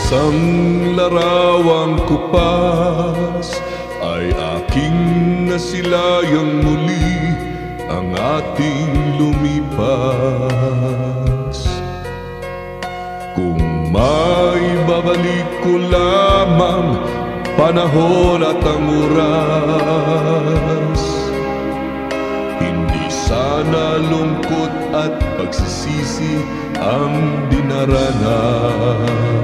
Isang larawang kupas ay aking nasilayang muli ang ating lumipas. Kung may babalik ko lamang panahon at ang oras, hindi sana lungkot at pagsisisi ang dinaranas.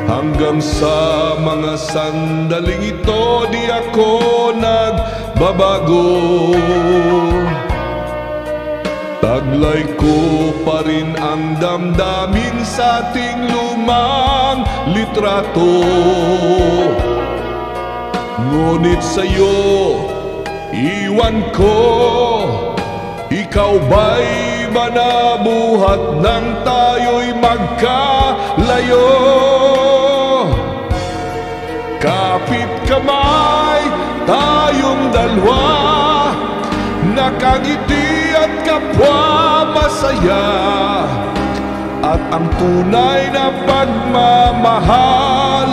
Hanggang sa mga sandaling ito, di ako nagbabago. Taglay ko pa rin ang damdamin sa ating lumang litrato. Ngunit sa'yo, iwan ko, ikaw ba'y manabuhat nang tayo'y magkalayo? Kapit kamay tayong dalawa, nakangiti at kapwa masaya, at ang tunay na pagmamahal,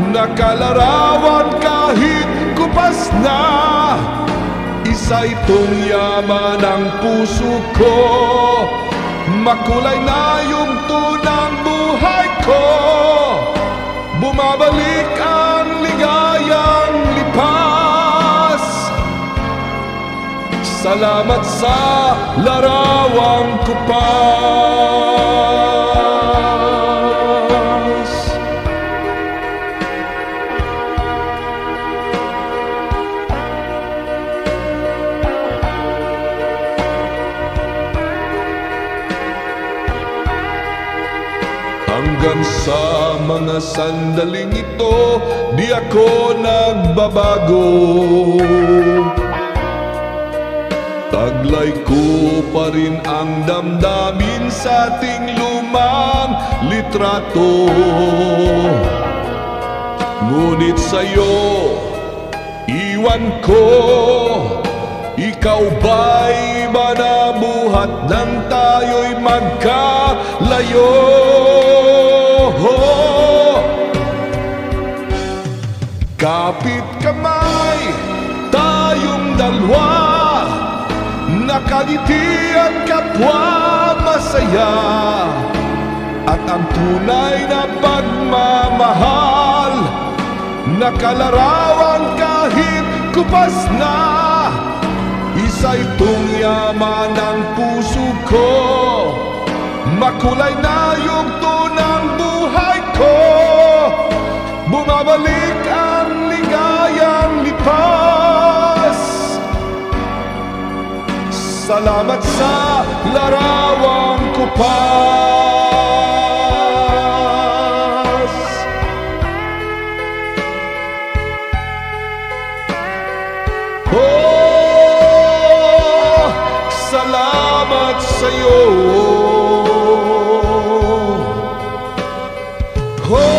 nakalarawan kahit kupas na. Isa itong yaman ng puso ko, makulay na yung tunang buhay ko. Bumabalik ang ligayang lipas. Salamat sa larawang kupas. Hanggang sa mga sandaling ito, di ako nagbabago. Taglay ko pa rin ang damdamin sa ating lumang litrato. Ngunit sa'yo, iwan ko, ikaw ba'y manabuhat nang tayo'y magkalayo? Kapit kamay tayong dalawa, nakangiti at kapwa masaya, at ang tunay na pagmamahal, nakalarawan kahit kupas na. Isa itong yaman ng puso ko, makulay na yung tunang buhay ko. Bumabalik ang ligayang lipas. Salamat sa larawang kupas. Oh, salamat sa'yo. Oh,